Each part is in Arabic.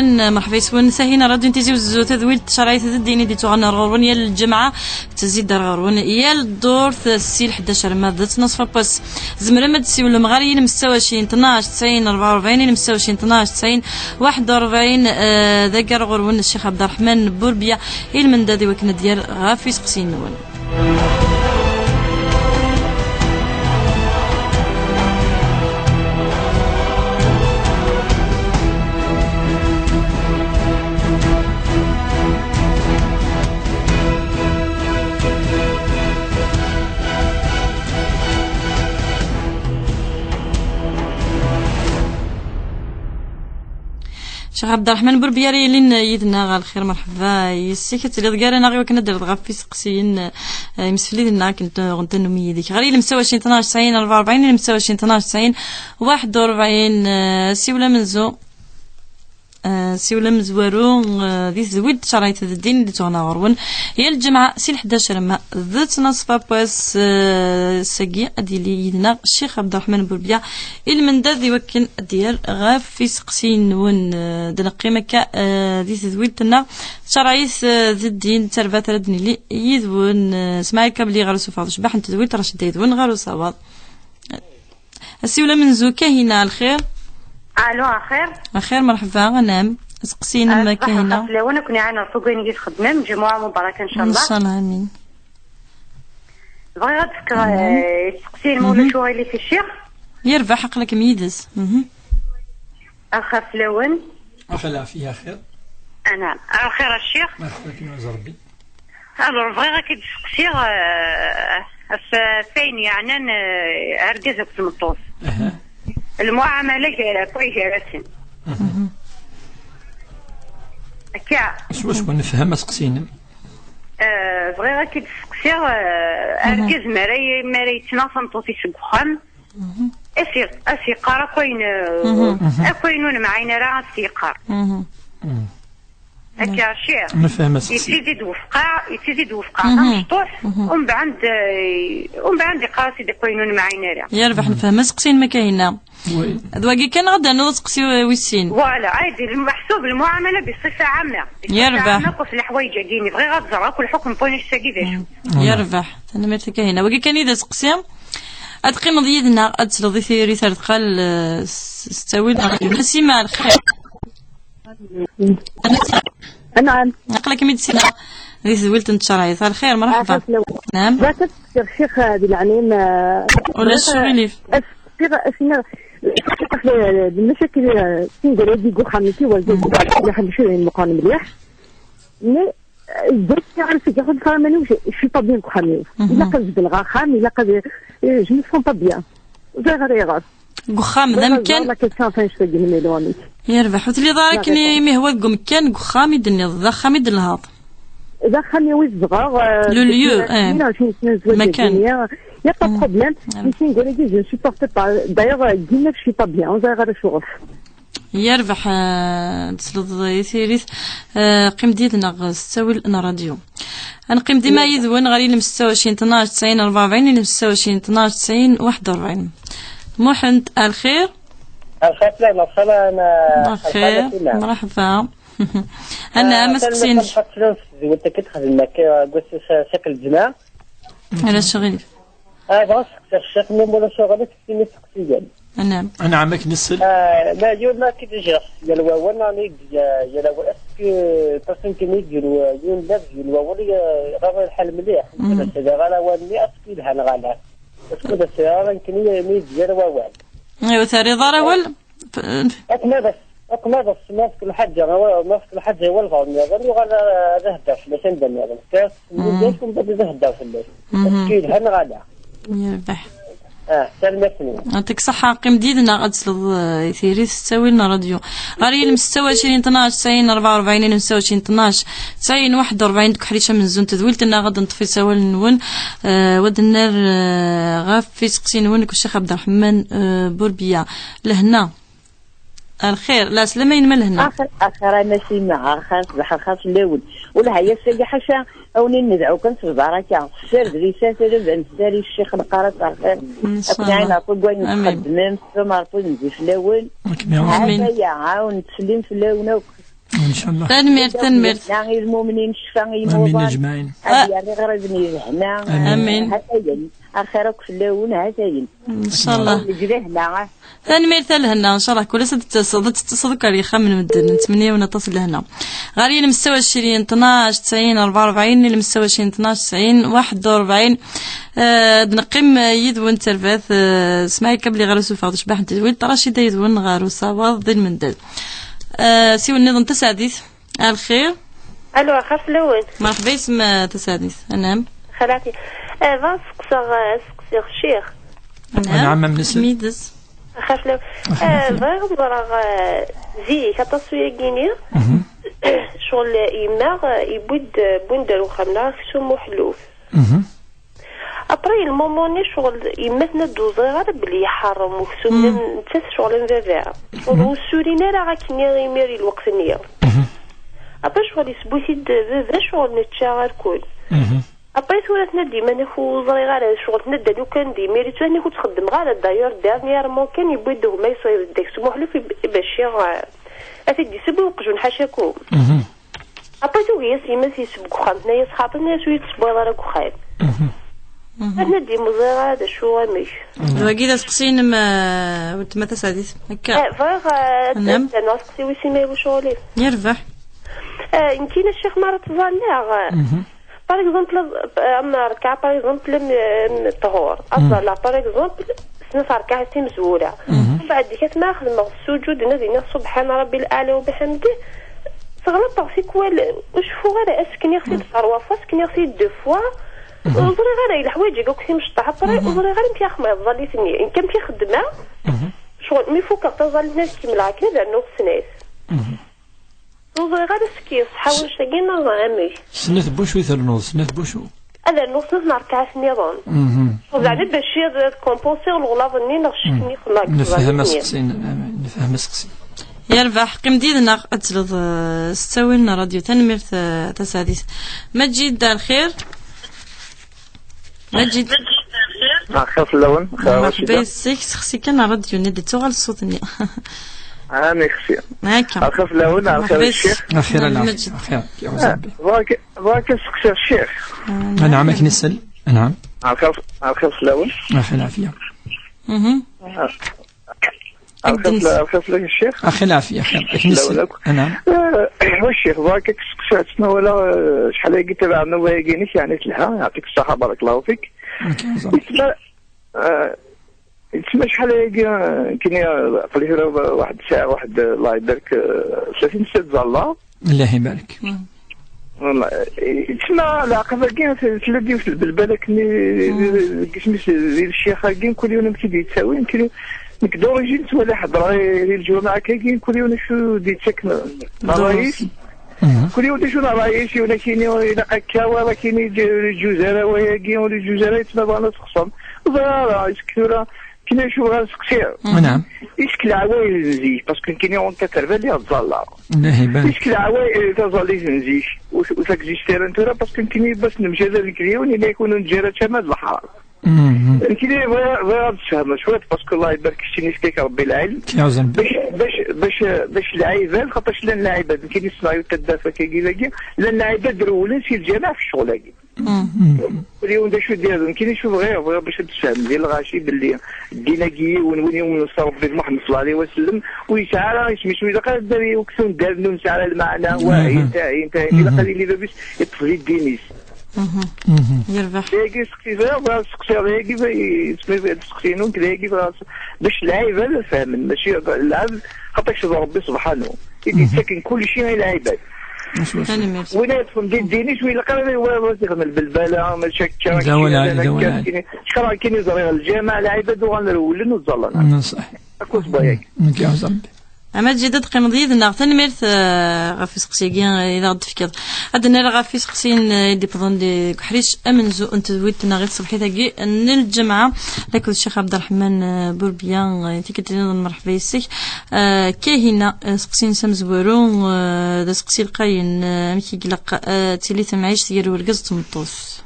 يسون مرحبا يسون سهينا راديو انتيزي وزو تذويل شرايط الديني دي تغنى غرون يا الجمعة تزيد دار غرون يا الدور السيل 11 مادة نصف باس زمرا ما تسيو المغاريين مستوى 12 90 44 مستوى 12 90 41 ذكر غرون الشيخ عبد الرحمن بوربيا المندادي وكنا ديال غافي سقسين نون شيخ عبد الرحمن بربياري لين يدنا غال خير مرحبا يسيك تلي دكارنا غير كنا دير غافي سقسيين مسفلينا كنت غنتنمي ديك غير مساوي 12 90 44 مساوي 12 90 41 سيوله منزو سيولا مزوارو ذي زويد شرايط الدين اللي تغنى غرون هي الجمعة سي 11 ما ذات نصف باس ساقي اديلي يدنا الشيخ عبد الرحمن بوربيا المنداد ذي وكن ديال غاف في سقسين ون دنقي مكا ذي زويدنا شرايط ذي الدين تربات ردني لي يذون سماعي كابلي غارو سوفاض شباح انت زويد رشد يذون غارو صواب السيولا من زوكا هنا الخير الو اخير مرحبا غنام سقسينا ما كاينه وانا كنا عنا فوقين جيت خدمه مجموعه مباركه ان شاء الله ان شاء الله امين بغي غتفكر سقسين مولا شو اللي في الشيخ يربح عقلك ميدس اخاف لون اخلا فيها خير انا اخير الشيخ مرحبا كي ربي الو بغي غا كتسقسي فين يعني اركزك في المطوف المعامله كويسه كاع واش نفهم سقسينا بغي غا كتسقسي اركز مري يتناصم طوتي سكخام اسي قرا كوين معاينا راه السيقار هكا شيء نفهم يتزيد وفقع مشطوح ومن بعد قاسي دي كوينون معاينا راه يربح نفهم سقسين ما كاينه دواكي كان غدا نسقسي ويسين فوالا عادي المحسوب المعامله بصفه عامه يربح في الحوايج كاينين بغي غتزرع كل حكم بونيش ساكي داش يربح انا ما كاينه واكي كان اذا سقسي ادقي مضيدنا اتلضي ثيري ثالث قال ستاوي نسيما الخير نعم نقلك ميدسينا ذي زويلت نتشرايط الخير مرحبا نعم ذاك الشيخ هذه العنين ولا الشغليف فينا المشاكل تنقل يديقو خامتي والديقو اللي حنشوف المقام مليح مي الدرس يعرف ياخذ فرماني وش شي با بيان خامي الا قد بالغاخام الا قد جو مي سون با بيان زي غير قخام ذا مكان والله كيسان فاش تجي ميلوني يربح وتلي ضارك مي هو مكان قخام يدني ذا خام يدن الهاض ذا خامي ويزغار لو ليو مكان يا با بروبليم ماشي نقول لك جو سوبورت با دايوغ ديما شي با بيان زي غير شوف يربح تسلط يثيريث قيم ديالنا ستاوي راديو نقيم ديما يذون غادي لمستوى 12 90 44 لمستوى 12 90 41 محمد الخير لا مرحبا انا الخير مرحبا انا ما سقسينش وانت كتخدم معاك قلت شكل الجماعه على شغل بغا الشيخ من ولا شغلك في سقسي ديالي انا عمك نسل ما يوم ما كيجي يا الواول ناني يا الواول اسكو تصين كمي ديال يوم لا ديال الواول غير الحل مليح بس هذا غير والني اسكو لها غالا اسكو بس راه يمكن مي ديال الواول ايوا ثاري ضرول أكمل بس ما في الحاجة هو الفاضي غير هذا هدف ليش ندم هذا كاس نديركم بدي هدف في الليل أكيد هنا غادا يربح سلمتني يعطيك صحة قيم ديدنا غتسلط يثيري تستوي لنا راديو غاري المستوى 20 12 90 44 مستوى 20 12 90 41 دك حريشة من زون تذويلتنا غدا نطفي سوا النون ود النار غاف في سقسي نونك والشيخ عبد الرحمن بوربيا لهنا الخير لا سلامين من هنا اخر ماشي مع خاص الاول ولا هي السيده حاشا اوني ندعو كنت في البركه سير دريسه سير نسالي الشيخ نقرات الخير اكون عين عطول كوين نخدم ثم عطول نزيد في الاول هذا يا عاون تسلم في الاول إن شاء الله. تنميرت نعي المؤمنين شفا آمين يموضان أجمعين. يعني غرزني هنا آمين. هاتين آخرك في اللون هاتين ان شاء الله. نجري هنا تنميرت لهنا ان شاء الله كل سنه تتصل كاريخه من مدن نتمنى ونتصل لهنا غير المستوى 20 12 90 44 المستوى 20 12 90 41 نقيم يدون ترفاث اسمعي قبل غير سوفا تشبح تدويل تراشي يدون غير صواب ذي المندل سيو النظام تساديث الخير. الو اخاف لون مرحبا اسم تساديث. نعم خلاتي سقسيغ الشيخ. نعم من اسم ميدس اخاف لون بغيت نضرغ زيك التصوير كيني شغل يما يبود بندر وخمنا سمو حلوف ابري الموموني شغل يمثنا دوزيغ بلي يحرم وكسوم نتاس شغل نفافا شغل وسورينا راه غاكني غيميري الوقت نيا ابا شغل يسبوتي بابا شغل نتشا الكل ابري ثورتنا ديما نخو زري غير شغل ندا لو كان دي ميري تاني كنت تخدم غير دايور دارنيير مون كان يبدو ما يصير داك سمو حلوف باش افيدي سبو وقجون حاشاكم ابري تو هي سيما سيسبو خامتنا يا صحابنا شويه تسبوا راه خايب أنا دي مزارع هذا شو غمش. وكذا سقسين ما وتما تساديث هكا. نعم. أنا سقسي ويسمي وشغلي. يربح. يمكن الشيخ مرة تظلها. par exemple أما ركع par exemple الطهور. أصلا par exemple سنة ركعة مزورة. بعد كده ما أخذ مع السجود نزينا سبحان ربي الأعلى وبحمده. سغلط في كوال وش فو غير أسكن يغسل صروافة أسكن يغسل دو فوا. وزري غير الحوايج يقولك في مشطح بري وزري غير متي خما ظلي ثني ان كان متي خدمه شغل مي فوق تظل الناس كيما هكا لانه سناس وزري غير سكيس حاول شاكينا غامي سنة بوشو يثرنوض سنة بوشو هذا النص نركع في النظام وزعما باش كومبونسي الغلاظ ني نغشني خلاك نفهم سقسين نفهم سقسين يربح قيم ديالنا اتلض ستاوي لنا راديو تنمير تساديس مجيد الخير مجد خاف اللون مرحبا سيك خصي كان راديو ندي تو غير الصوت ني انا خصي هكا خاف اللون على خير الشيخ اخيرا العافيه خير يا وزبي باك سقسي الشيخ انا عمك نسال نعم على خير اللون اخي العافيه خاف لك الشيخ اخي العافيه خير نسال نعم والشيخ باك سقسي ولا شحال هي تبعنا وياكينيش يعني تلها يعطيك الصحه بارك الله فيك تسمى شحال كاين قلت واحد الساعه واحد الله يبارك 30 سنه الله الله يبارك والله تسمى العقبه كاين تلدي في البلبله كني كسميت ديال الشيخ كاين كل يوم كيدي تساوي يمكن نقدر نجي نتولى حضره الجمعه كاين كل يوم شو دي تسكن الرئيس كل يوم شو الرئيس ولا كاين الى هكا ولا كاين الجزيره وهي كاين ولا الجزيره يتما بغا تخصم ضرا يسكتورا كاين شو غنسقسي نعم يشكل عوايل زنزيش باسكو كاين يوم كتربى لي تظلا الله يبارك يشكل عوايل تظلي زنزيش وثاك زيشتير انتورا باسكو كاين باش نمشي هذا الكريون الا يكونوا نجيرة تماد الحرام كاين غير تفهم شويه باسكو الله يبارك شتيني فيك ربي العلم باش العيبات خاطرش لان العيبات كاين يسمعوا تدافع كيجي لان العيبات درولين في الجماعه في الشغل هكي اليوم دا شو ديالهم كاين يشوف غير باش تفهم ديال الغاشي باللي الديناكي ونولي ونصر ربي محمد صلى الله عليه وسلم ويسعى يسمي شويه قال داري وكسون دار نمسى على المعنى واعي انت الى قال لي باش يطفي الدينيس يربح هيك سقسي هيك يسمي سقسينو كذا هيك باش العيبه فاهم ماشي العبد خاطرش ربي سبحانه يدي ساكن كل شيء غير العباد وين يدخل ديني شويه قال هو يخدم البلبله ما شكا شكرا كاين يزري الجامع العباد وغنولن وتظلنا صح اكو صبايك يا ربي اما جدد قيم ضيد نغتن ميرث غافي سقسيكين الى غد فكر عندنا غافي سقسين يدي بضن دي كحريش امنزو انت دويتنا غير صبحي تاكي ان الجمعه لكن الشيخ عبد الرحمن بوربيان تيكتنا مرحبا يسك كاهنا سقسين سمزورو دا سقسي القاين مكي قلق تيلي ثمعيش تيرو القز تمطوس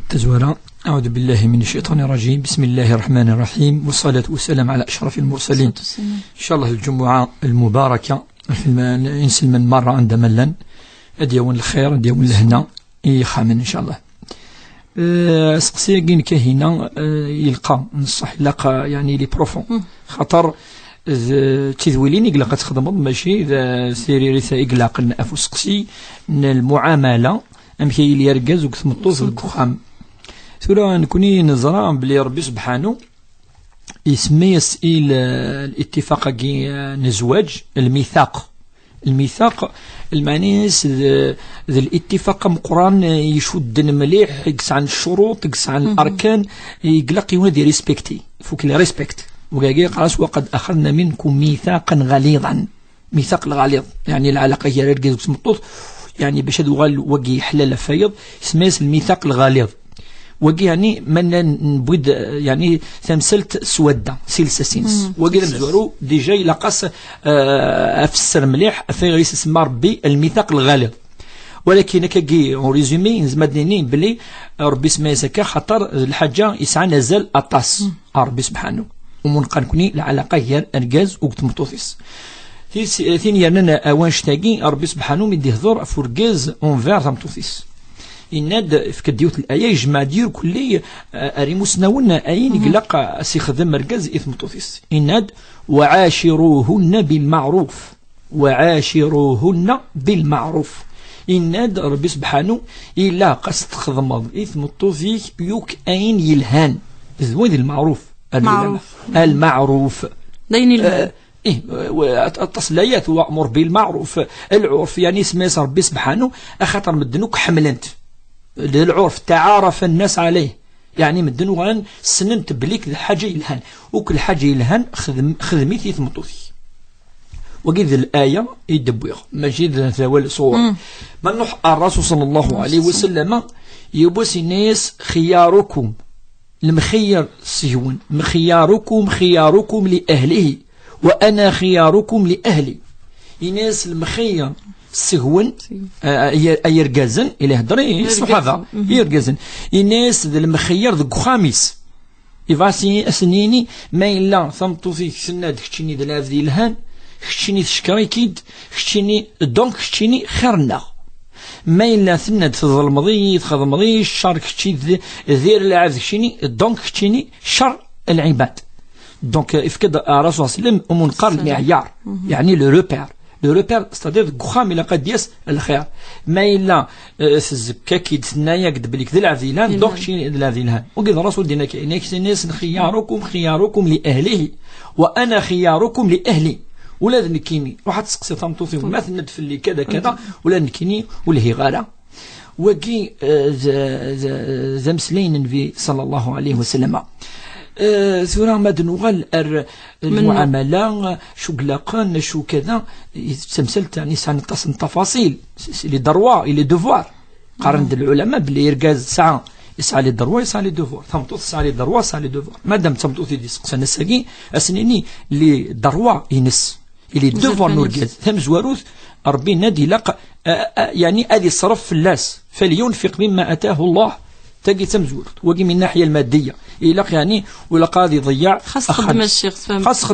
تزورا أعوذ بالله من الشيطان الرجيم بسم الله الرحمن الرحيم والصلاة والسلام على أشرف المرسلين إن شاء الله الجمعة المباركة إنسان من مرة عند ملان أديون الخير أديون الهنا يخامن إن شاء الله. سقسي كين كهنا يلقى نصح يلقى يعني لي بروفون خاطر تذويلين يقلق تخدم ماشي إذا سيري ريثا يقلق أفو سقسي المعاملة أمشي اللي يركز وكثمطو في الكخام سورة نكوني نزرع بلي ربي سبحانه يسمي يسئل الاتفاق نزواج الميثاق المعنيس ذا الاتفاق مقران يشد مليح يقص عن الشروط يقص عن الأركان يقلق يودي ريسبكتي فوك لي ريسبكت وقاقي قاس وقد أخذنا منكم ميثاقا غليظا ميثاق الغليظ يعني العلاقة هي رجز وسمطوط يعني باش هذا وقي حلال فيض اسمه الميثاق الغليظ وقي يعني من نبود يعني تمثلت سودة سلسة سينس وقي نزورو ديجا لقاس أفسر مليح في غيس اسم ربي الميثاق الغليظ ولكن كي اون ريزومي نزمدني بلي ربي سما يسكا خاطر الحاجة يسعى نزل أطاس ربي سبحانه ومنقن كوني العلاقة هي الأرجاز وكتمطوثيس ثين يرننا أوانش تاقي ربي سبحانه مدي هضور فرجاز اونفير تمطوثيس إناد في كديوت الآية يجمع دير كلي أريموس ناونا أين يقلق سيخدم مركز إثمطوثيس إناد وعاشروهن بالمعروف إناد ربي سبحانه إلا قصد خدم إثمطوثيس يوك أين يلهان زوين المعروف دين التصليات وأمر بالمعروف العرف يعني سميس ربي سبحانه أخطر مدنوك حملنت للعرف تعارف الناس عليه يعني مدنو غان سننت بليك الحاجة يلهان وكل حاجة يلهان خدميتي ثمطوثي وقيد الآية يدبوغ مجيد ثوال صور من نوح الرسول صلى الله عليه وسلم يبوس الناس خياركم المخير سيون خياركم لأهله وأنا خياركم لأهلي الناس المخير سهون يرجزن إلى هدري الصحابة يرجزن الناس المخير ذو خامس يفاسي أسنيني ما إلا ثمتو في سنة خشيني ذلاف ذي الهان خشيني تشكري كيد خشيني دونك خشيني خيرنا ما إلا سنة تظلمضي تخضمضي الشر خشي ذير العبد خشيني دونك خشيني شر العباد دونك إفكاد الرسول صلى الله عليه وسلم منقر المعيار يعني لو روبير ستادير كخام إلا قد يس الخير ما إلا الزكاة كيد ثنايا قد بليك ذي العذيلان دوك شي ذي العذيلان وقد الرسول دينا كأنك الناس خياركم لأهله وأنا خياركم لأهلي ولا نكيني واحد تسقسي ثمطوثي وما ندفل اللي كذا ولا نكيني ولا هي غاله وكي ذا مسلين النبي صلى الله عليه وسلم ثورة مدنوغل المعاملة شو قلاقان شو كذا تمثلت يعني سنتصن تفاصيل لي دروا لي دوفوار قارن العلماء بلي يركز ساعة يسعى لي دروا يسعى لي دوفوار ثمطوث يسعى لي دروا يسعى لي دوفوار مادام ثمطوث يدي سقسنا الساقي أسنيني لي دروا ينس اللي دوفوار نوركز ثم زواروث ربي نادي لق يعني أدي صرف في اللاس فلينفق مما أتاه الله تجي تمزور وجي من الناحية المادية إلا يعني ولا قاضي ضيع خاص خدم الشيخ خاص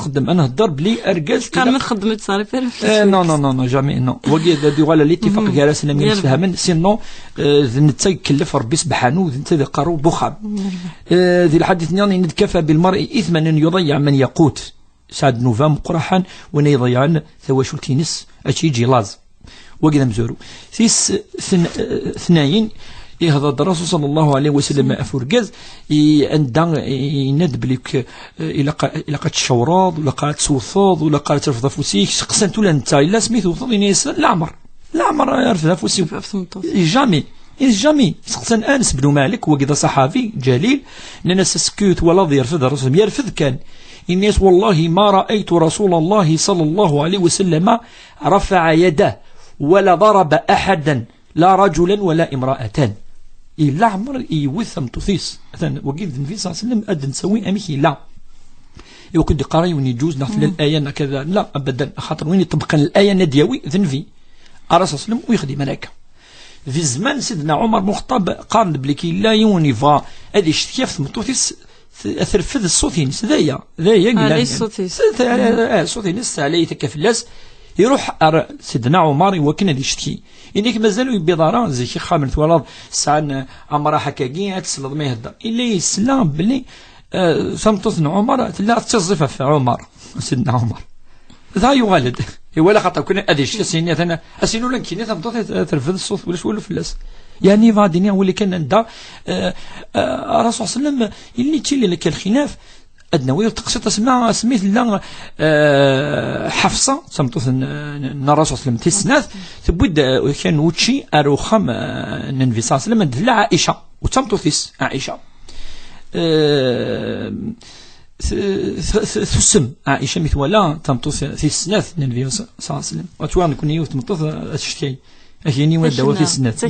خدم أنا هدر بلي أرجز كان ما خدمت صارف نو جامي نو وجي دي ولا الاتفاق جالسنا من الفهم سينو نتاي كلف ربي سبحانه نتاي قارو بخام ذي الحديث نياني نتكفى بالمرء إثما أن يضيع من يقوت سعد نوفا مقرحا وانا يضيعن ثواشل تينس أشي جلاز وجي مزورو ثيس ثناين هذا الرسول صلى الله عليه وسلم أفرجز عندنا يند بليك إلى قد شوراض ولا قد سوثاض ولا قد ترفض فوسيك قسنت ولا نتا إلا سميث وثاض ينس العمر يرفض فوسيك جامي سقسن أنس بن مالك وقد صحابي جليل لأن سكوت ولا يرفض الرسول يرفض كان الناس والله ما رأيت رسول الله صلى الله عليه وسلم رفع يده ولا ضرب أحدا لا رجلا ولا امرأتان إلا عمر يوثم تثيس مثلا وقيد النبي صلى الله عليه وسلم أدن نسوي أميكي لا يوكد قاري ونيجوز نحفل الآية كذا لا أبدا خاطر وين يطبق الآية نديوي ذنفي الرسول صلى الله عليه وسلم ويخدم ملاك في زمان سيدنا عمر مخطب قارن بليكي لا يونيفا هذه كيف متوثيس أثرفذ الصوتينس ذايا قلنا الصوتينس عليه تكفلاس يروح سيدنا عمر يوكنا دي شتكي إنك مازالوا يبيضارا زي كي خامر تولد ساعة عمرها حكاكي تسلط ما يهدر إلا يسلام بلي ثمطوثنا عمر لا تصفها في عمر سيدنا عمر ذا يغالد ولا خاطر كنا اديش سيني انا اسينو لك كيني ثمطوث ترفض الصوت ولا شو فلاس يعني فاديني هو اللي كان عندها الرسول صلى الله عليه وسلم اللي تيلي لك الخلاف أدنوي تقصد تسمع سميت لا حفصة سمتوث الرسول صلى الله عليه وسلم تسناث تبود كان وتشي أروخم النبي صلى الله عليه وسلم لا عائشة وتمتوثيس عائشة ثسم عائشة مثولا تمتوث في السناث النبي صلى الله عليه وسلم وتوان كوني يوث تمتوث أشتكي أكيني ولا في السناث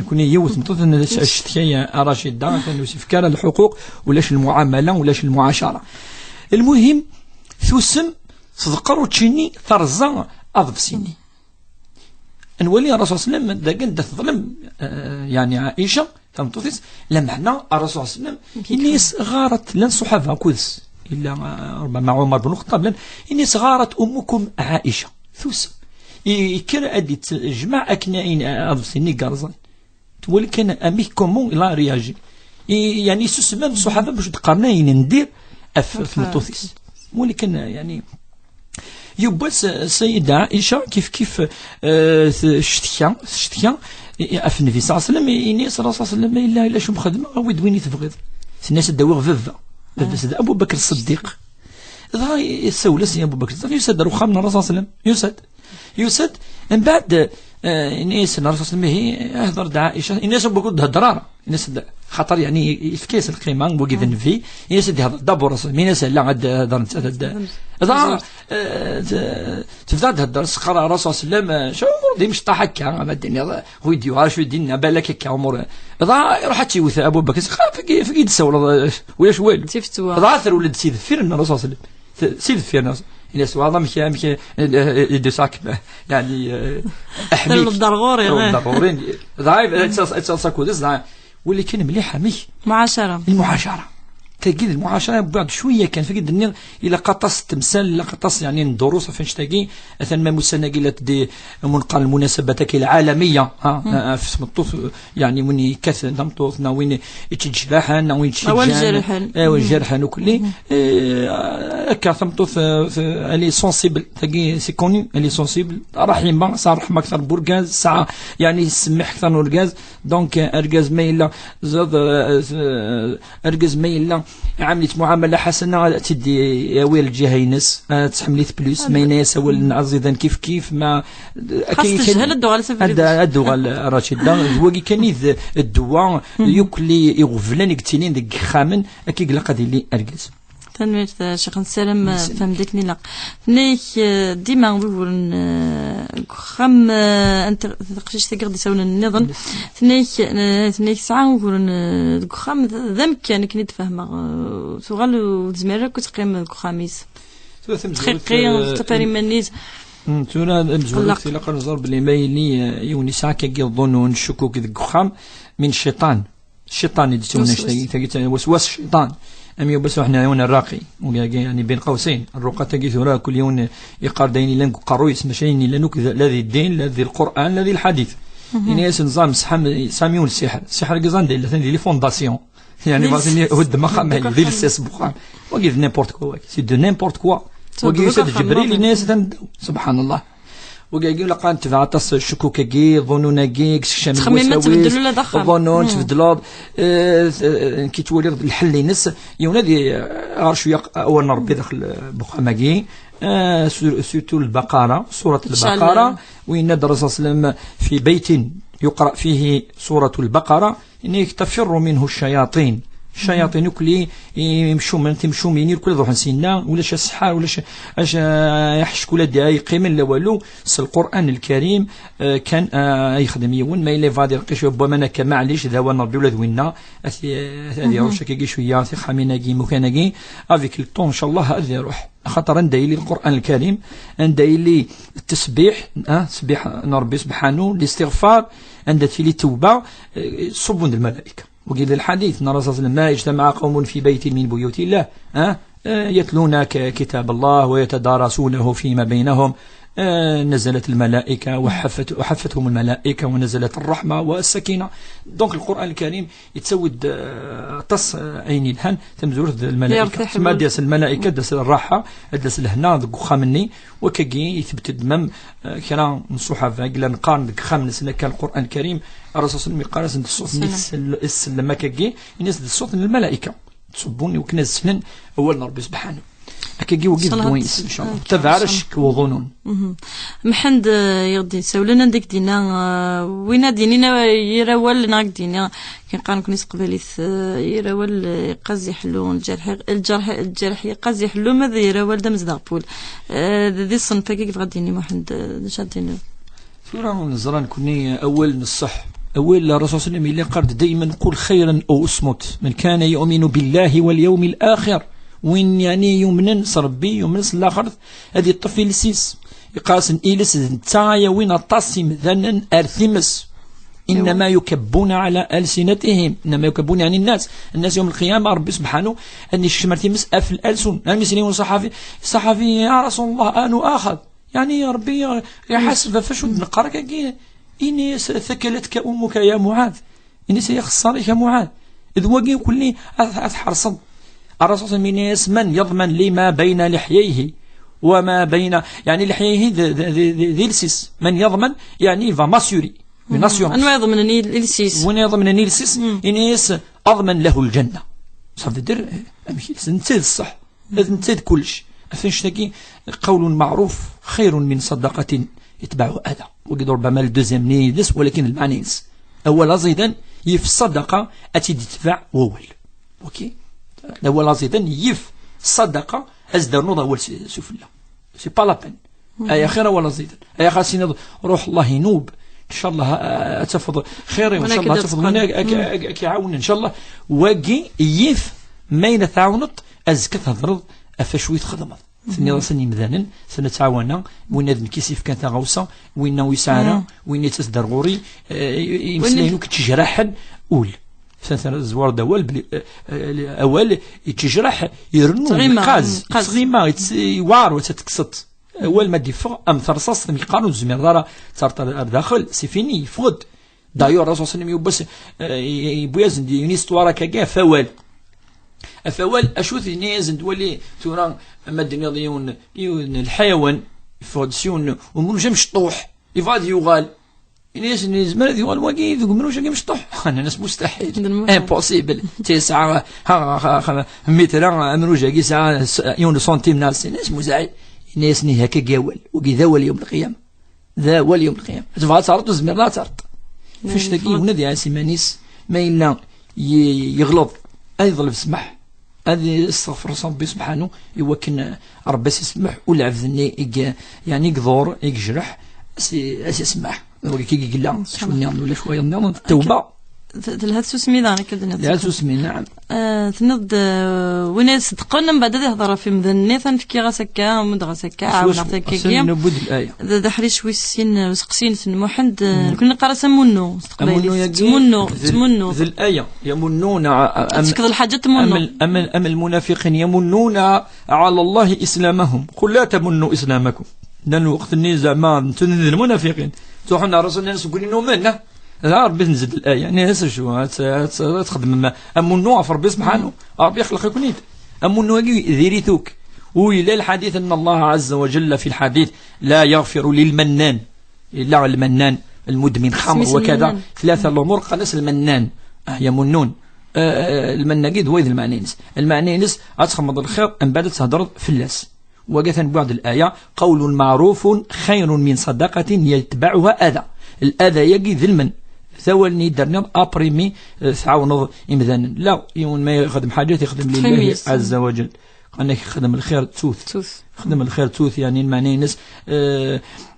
كوني يوث تمتوث أشتكي أراشد دا يوسف كان الحقوق ولاش المعاملة ولاش المعاشرة المهم ثسم صدقرو تشيني ثرزا أضف سيني نولي الرسول صلى الله عليه وسلم دا كان تظلم يعني عائشة تمتوثيس لمحنا الرسول صلى الله عليه وسلم إنيس غارت لن صحابها كويس إلا ربما عمر بن الخطاب لن إنيس غارت أمكم عائشة ثوس يكر أدي تجمع أكنائين أضفسيني قارزان تولي كان أميك كومون لا رياجي يعني سوسمان الصحابة باش تقارنين ندير في متوثيس ولي كان يعني يبس السيدة عائشة كيف شتيا في النبي صلى الله عليه وسلم إنيس الرسول صلى الله عليه وسلم إلا شو مخدمة أو دويني تبغض الناس تداوغ فيفا أبو بكر الصديق ذا السولس يا أبو بكر الصديق يسد رخامنا الرسول صلى الله عليه وسلم يسد من بعد إنيس الرسول صلى الله عليه وسلم أهدر دعاء عائشة إنيس بقول ده الدرارة إنيس خطر يعني في كيس القيمة وجذن في إنيس ده دبر رسول مين لا عد درن ذا تفضل هالدرس قرأ الرسول صلى الله عليه وسلم شو دي مش طاحك ما الدنيا فيديو شو الدنيا بالك كعمر ذا راح تشوف أبو بكر في إيد سوى ويش وين ذا أثر ولد سيد فيرنا الرسول صلى الله عليه وسلم سيد فيرنا الناس هذا مش يدساك يعني أحميك الضرورين ذا تصاكو ذا واللي كان مليحة مش المعاشرة تجد المعاشرة بعد شوية كان في الدنيا إلى قطص تمثال إلى قطص يعني الدروس فين تلاقي مثلا ما مسنجلة دي منقل المناسبات العالمية في سمطوف يعني وين كثر نمطوف وين يتجرحن وين والجرحن وكلي كثمطوف اللي سونسيبل تلاقي سي كوني اللي سونسيبل رحيمة صار أكثر بورغاز ساعة يعني يسمح أكثر أورغاز دونك أرغاز ما إلا زاد أرغاز ما إلا عملت معاملة حسنة تدي يا ويل جهينس تحمليت بلوس ما يناس أول عزيزا كيف ما خاصة الدواء الدواء راشد هو كان الدواء يكلي يغفلان يقتلين ديك خامن أكيد لقد اللي أرجز تنميت شيخ سلام فهم ديكني لا نيك ديما نقول خم انت تقشيش تقدر تسوي النظام نيك ساعه نقول خم ذم كان كني تفهمه سوغال وزميرك كتقيم خميس دقيقه تفاري منيز تونا مزولك لقى نزار بلي مايلي يوني ساعه كيظنون الشكوك ديك خام من الشيطان اللي تسوي وسواس الشيطان أم يبصوا إحنا يوم الراقي يعني بين قوسين الرقة تجي ثورة كل يوم يقار ديني لنك قرويس مشيني لنك الذي الدين الذي القرآن الذي الحديث يعني ياس نظام ساميون السحر جزان دي اللي فونداسيون يعني باسني هو الدماغ ما يدي السيس بخام وقيف نيمبورت كوا سي دو نيمبورت كوا وقيف سيد جبريل الناس سبحان الله وقايقين لقى انت تعطس الشكوك كي ظنون كي تخميمات تبدلوا لا دخل ظنون تبدلوا كي تولي الحل ينس يونادي عرشو اول ربي داخل بخاماكي سورة البقرة وإن الرسول صلى الله عليه وسلم في بيت يقرأ فيه سورة البقرة إنك تفر منه الشياطين كلي يمشوا منين كل روح نسينا ولا شي سحار ولا شي يحشك ولا دقائق من الاولو القران الكريم كان يخدم يون ما الا فادي رقيش ربما كما معليش ذا نربي ولا ذوينا هذه روح كي شويه في خاميناكي مكاناكي افيك الطون ان شاء الله هذه روح خاطر ندايلي القران الكريم ندايلي التسبيح سبيح نربي سبحانه الاستغفار عندتي لي توبه صبون الملائكه وقيل الحديث أن الرسول صلى الله عليه وسلم ما اجتمع قوم في بيت من بيوت الله يتلون كتاب الله ويتدارسونه فيما بينهم نزلت الملائكة وحفتهم الملائكة ونزلت الرحمة والسكينة. دونك القرآن الكريم يتسود تص عيني الهن تمزور الملائكة ما داس الملائكة داس الراحة داس الهنا ذك خامني وكجي يثبت الدمم كنا نصوحها فاقلا نقارن ذك خامنس كان القرآن الكريم الرسول صلى الله عليه وسلم يقارن الصوت السلم كجي ينزل الصوت الملائكة تصبوني وكنا سنن أول ربي سبحانه أكيد وجد دوينس إن شاء الله تفعرش وظنون محمد يغدي سولنا ديك دينا وين ديننا يراول ناق دينا كان قارن كنيس قبليث يراول قز يحلون الجرح قز يحلو ماذا يراول دم زدابول ذي الصنف كيف غديني محمد شادينا سورة نزران كوني أول نصح أول الرسول صلى الله عليه وسلم قال دائما قل خيرا أو أصمت من كان يؤمن بالله واليوم الآخر وين يعني يمنن صربي يمنن الآخر هذه الطفل سيس يقاسن إيلس تايا وين التصم ذنن أرثمس إنما يكبون على ألسنتهم إنما يكبون يعني الناس يوم القيامة ربي سبحانه أن الشمرتمس أفل الألسن المسلمين صحفي يا رسول الله أنا آخذ يعني يا ربي يحسب فشو نقرأ كي إني ثكلتك أمك يا معاذ إني سيخسرك يا معاذ إذ وقي كلني أتحرصد الرسول صلى الله عليه وسلم من يضمن لي ما بين لحييه وما بين يعني لحييه ذي السيس من يضمن يعني فا ماسيوري أنا يضمن السيس وين يضمن السيس إنيس أضمن له الجنة صافي در نتسد الصح لازم نتسد كلش أفنش تاكي قول معروف خير من صدقة يتبعه أذى وقد ربما الدوزيام نيدس ولكن المعنى نس أول زيدا يف الصدقة أتي تدفع وول أوكي أول زيدا يف الصدقة أزدر نوض أول سفلة سي با لا بين أي خير ولا زيدا أي خاصين روح الله ينوب إن شاء الله أتفضل خير إن شاء الله أتفضل كيعاون إن شاء الله واقي يف مين تعاونط أزكى تهضرض أفشوي تخدمت ثني راسني مذانا سنتعاونا وين هذا الكيسيف كانت غوصة وين ويسارة وين يتصدر غوري يمسلينو كتجرحن أول مثلا زوار دوال أول يتجرح يرنو قاز صغيمة يوار وتتكسط أول ما ديفق أم ثرصاص ثم يقارنوا الزمير دارا صارت داخل سيفيني يفقد دايور الرسول صلى الله عليه وسلم يبويزن دي يونيستوارا كاكا فوال أفوال أشوث نيز ندولي تورا مدني ضيون الحيوان فودسيون ومنوش مشطوح يفاد يغال نيز مرض يغال واقي منوش مشطوح أنا ناس مستحيل امبوسيبل تسعة متر منوش جي ساعة يون سنتيم ناس ناس مزعج ناس ني هكا جاول وقي ذا واليوم القيامة ذا واليوم القيامة تفعل صارت وزمير لا صارت فيش تقي ونادي عاسي مانيس ما إلا يغلط أيضا بسمح هذه استغفر ربي سبحانه يوكن ربي يسمح ولا عفذني يعني يقدر يجرح يسمح كي يقول شو نعمل ولا شويه نعمل التوبه هذا سوسمي ذا كذا هذا سوسمي نعم تنض وين صدقنا من بعد يهضر في مذني ثنفكي غسكا ومد غسكا ونعطيك كيم نبود الايه ذا حري شوي السين وسقسين محمد كنا نقرا سمونو تمنو ذي الايه يمنون تكذ الحاجه تمنو ام المنافقين يمنون على الله اسلامهم قل لا تمنوا اسلامكم لان وقت النزاع ما المنافقين توحنا رسولنا نقول انه منا لا ربي نزيد الآية يعني هسه شو تخدم أمنو عفر ربي سبحانه ربي يخلق يكونيت أمنو ذيريتوك وإلى الحديث أن الله عز وجل في الحديث لا يغفر للمنان إلا المنان المدمن خمر وكذا ثلاثة الأمور قالس المنان يمنون المناقيد ويذ المعنينس المعنينس أتخمض الخير أن بدأت تهدر في اللاس وقثا بعد الآية قول معروف خير من صدقة يتبعها أذى الأذى يجي ذلمن ثولني درنا أبريمي ثعاون إمذانا لا يوم ما يخدم حاجات يخدم لله عز وجل أنك يخدم الخير توث خدم الخير توث يعني المعني ناس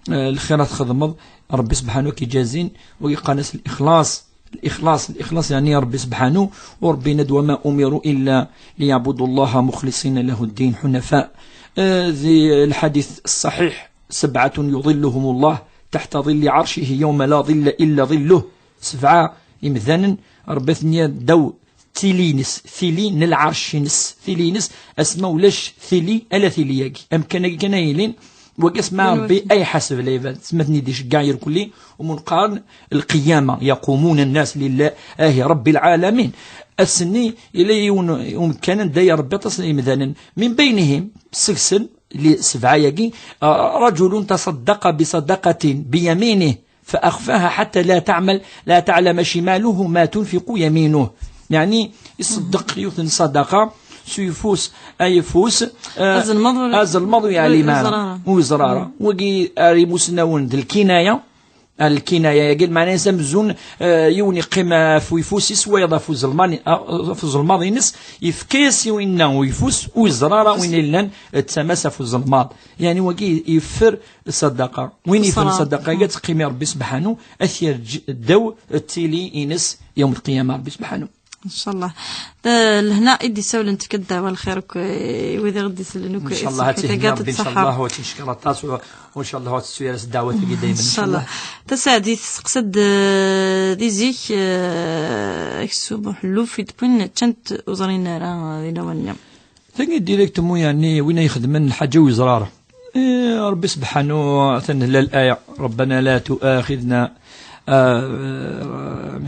الخيرات خدم ربي سبحانه كيجازين ويقانس الإخلاص يعني ربي سبحانه وربي ندوى ما أمروا إلا ليعبدوا الله مخلصين له الدين حنفاء ذي الحديث الصحيح 7 يظلهم الله تحت ظل عرشه يوم لا ظل إلا ظله 7 إمذانا ربي ثنيا دو تيلينس ثيلين العرش نس ثيلينس اسمه ولاش ثيلي الا ثيلياكي ام كان يلين وقسم ربي اي حسب العباد سمتني ديش كاير كلي ومنقارن القيامه يقومون الناس لله رب العالمين السني الي يوم كان داير ربي تصني مثلا من بينهم سكسن لسبعه ياكي رجل تصدق بصدقه بيمينه فاخفاها حتى لا تعلم شماله ما تنفق يمينه. يعني يصدق يوثن صدقة سيفوس أيفوس أز المضي يعني ما وزرارة وقي أريموس نون الكناية يقول معناه سمزون يوني قيمة فيفوس يسويضا فوز الماضي نس يفكيس يوينا ويفوس وزرارة وين لن تسمس فوز الماض. يعني وقي يفر الصدقة وين يفر الصدقة قد قيمة ربي سبحانه أثير الدو التيلي ينس يوم القيامة ربي سبحانه ان شاء الله. لهنا ادي سول انت كدا والخيرك واذا غدي سلنوك ان شاء الله هاتي ربي ان شاء الله وتنشكر الطاس وان شاء الله هتسوي راس الدعوه اللي دائما ان شاء الله. تسادي تقصد ديزيك اكسو حلو في تبين تشنت وزرينا راه دينا ونيا ثاني ديريكتومون يعني وين يخدمن الحاجه وزراره ربي سبحانه تنهل الايه ربنا لا تؤاخذنا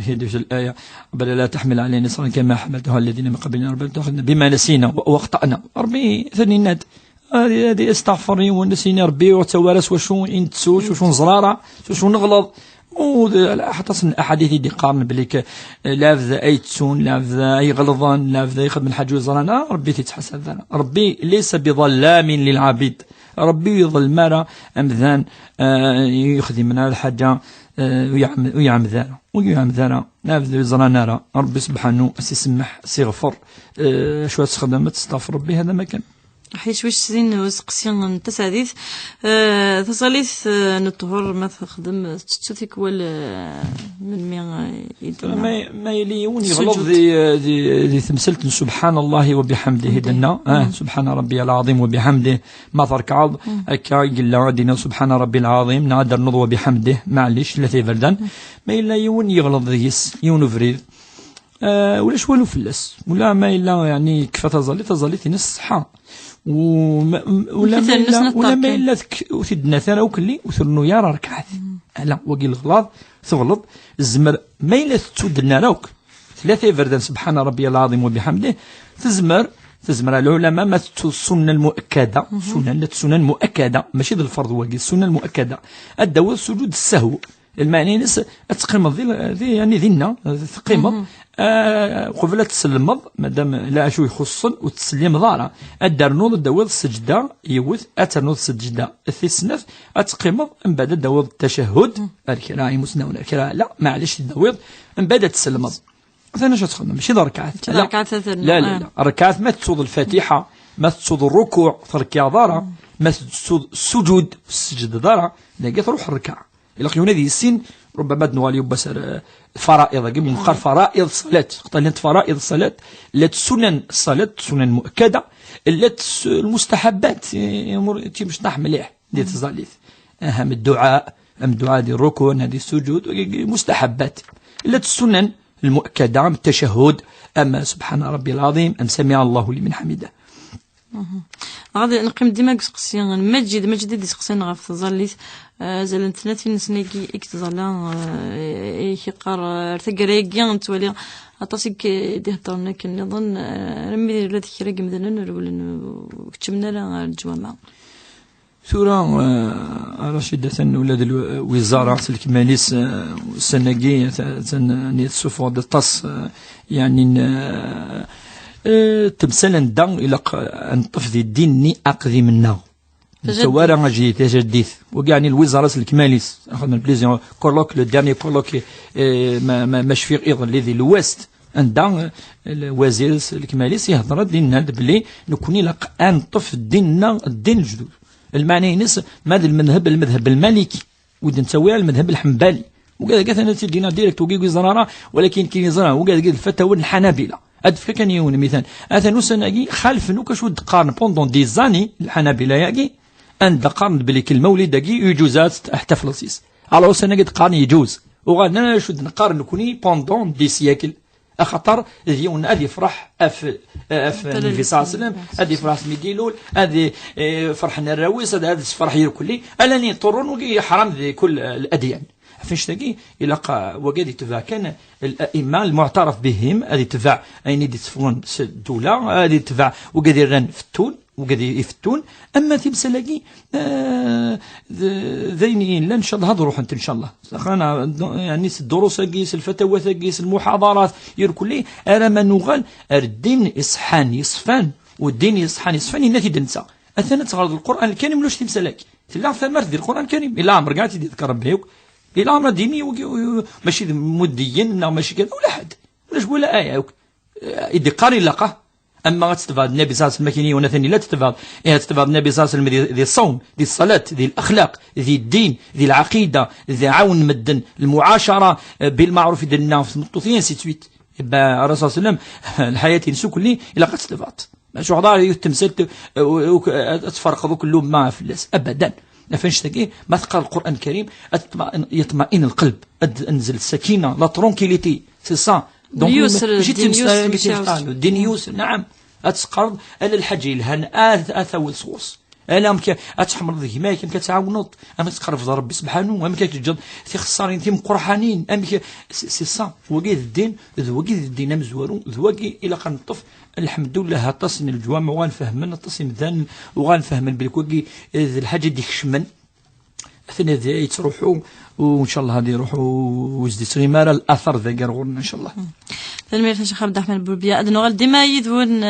هذه الآية ربنا لا تحمل علينا إصرا كما حملتها الذين من قبلنا ربنا تأخذنا بما نسينا وأخطأنا ربي ثاني ناد هذه استغفرني ونسيني ربي وتوارث وشو انتسوش وشو نزرارة وشو نغلط حتى صن الأحاديث دي قارن بليك لافذ أي تسون لافذ أي غلظان لافذ يخدم الحج وزرانا ربي تتحسب ذا ربي ليس بظلام للعبيد ربي يظل مرة أمذان يخدم من هذا الحاجة ويعم ذانا نافذ زرانا ربي سبحانه سيسمح سيغفر شوية خدمات استغفر ربي هذا ما كان حيت واش سين وسقسيان تساديث تصاليث نطهر ما تخدم تشوفيك من ما يليون يغلط ذي تمثلت سبحان الله وبحمده دنا سبحان ربي العظيم وبحمده ما تركعض هكا قلنا دينا سبحان ربي العظيم نقدر نضوى بحمده معليش لا تيفردان ما يلا يون يغلط ذيس يون فريد ولاش والو فلس ولا ما إلا يعني كفا تظلي تنس صحة ولا ما إلا وثدنا ثنا وكلي وثرنو يارا ركعات لا وقي الغلاظ تغلط الزمر ما إلا تودنا راوك ثلاثة فردان سبحان ربي العظيم وبحمده تزمر العلماء ما السنة المؤكدة سنة مؤكدة ماشي ذا الفرض واقي السنة المؤكدة الدواء سجود السهو المعني ناس تقيمض ذي يعني ذينا تقيمض قبل تسلمض مادام لا شو يخصن وتسلم ضارة الدرنوض الدوض السجدة يوث أترنوض السجدة الثسنث أتقيمض من بعد الدوض التشهد الكراء مسنون الكراء لا معلش الدوض من بعد تسلمض ثاني شو تخدم ماشي ذا ركعات لا ركعات ما تصود الفاتحة ما تصود الركوع تركيا ضارة ما تصود السجود السجد ضارة لقيت روح الركعة إلا قيونا ذي السن ربما نوالي بسر فرائض قبل مقار فرائض صلاة قلت فرائض الصلاة التي سنن الصلاة سنن مؤكدة التي المستحبات مش نحمل مليح دي تزاليث أهم الدعاء دي الركوع هذه السجود مستحبات التي السنن المؤكدة التشهد أما سبحان ربي العظيم أم سمع الله لمن حمده غادي نقيم ديما قسقسيان مجد دي قسقسيان غاف تظليت زال 30 سنه كي اكتظلا يقر ارتقريقيا تولي اطاسيك دي هضرنا كنظن رمي لا ذكرى قمدنا ولا كتمنا لا الجوامع ثورة رشيدة ولاد الوزارة الكماليس السنقية تني السفر الطاس يعني تمثلا دان إلى أنطف ذي الدين أقذي منا توارا جديد تجديث ويعني الوزارة الكماليس أخذنا البليزيون كولوك لو ديرني كولوك ما شفيق أيضا الذي الوست عندنا الوزير الكماليس يهضر ديننا بلي نكوني لق أنطف ديننا الدين الجدود المعنى ينس ماذا المذهب المالكي ودي نسويها المذهب الحنبلي وقال أنا تدينا ديريكت وقيل زرارة ولكن كي زرارة وقال الفتاوى الحنابلة أدفك كان يون مثلا أثنو سنة خالف نوكا شو دقارن بوندون دي زاني الحنابلة ياكي أن دقارن بليك المولد يجوزات احتفل سيس على سنة قد قارن يجوز وغانا شد نقارن كوني بوندون دي سياكل خاطر ديون هذه فرح اف النبي صلى الله عليه وسلم، هذه فرح سميديلول، هذه فرحنا الراويس، هذا فرح يركلي الاني طرون وكي حرام ذي كل الاديان فاش تلاقي الى وقادي تبع كان الائمه المعترف بهم هذه تبع اين دي تفون الدوله هذه تبع وقادي ران في التون وقادي يفتون اما تمسلاقي ذينين لا ان شاء الله هضروا حنت ان شاء الله انا يعني الدروس قيس الفتاوى قيس المحاضرات يركلي انا ما نغال الدين يصحان يصفان والدين يصحان يصفان النتي دنسا اثناء تغرض القران الكريم ملوش تمسلاك لا ثمرت ديال القران الكريم الا عمر قاعد يذكر ربي إلى أمر ديني ماشي مدين ماشي كذا ولا حد ولا آية إدي قاري لقاه أما تتفاد النبي صلى الله عليه وسلم وأنا ثاني لا تتفاد تتفاد النبي صلى الله عليه وسلم ذي الصوم ذي الصلاة ذي الأخلاق ذي الدين ذي العقيدة ذي عون مدن المعاشرة بالمعروف ذي الناس مطوثين سيتويت يبقى الرسول صلى الله عليه وسلم الحياة ينسو كلي إلا قد تتفاد شو عضار يتمثل تفرقوا كلهم ما فلس أبدا فاش تلاقيه ما تقرا القران الكريم يطمئن القلب انزل السكينه لا ترونكيليتي سي سا دونك الدين يسر نعم اتقرض على الحاجه الهن اثول صوص انا اتحمر ذي ما كان كتعاونط اما تقرب في ربي سبحانه وما كتجد تخسرين تيم قرحانين ام سي سا وقيد الدين وقيد الدين مزورو ذوقي الى قنطف الحمد لله هتصن الجوامع وغنفهمن التصن مذان وغنفهمن بالكوكي الحاجه ديك شمن اثناء ذي تروحوا وان شاء الله هذه يروحوا وجدي صغيمار الاثر ذا غورنا ان شاء الله المير الشيخ عبد الرحمن البربية أدنو غال ديما يدون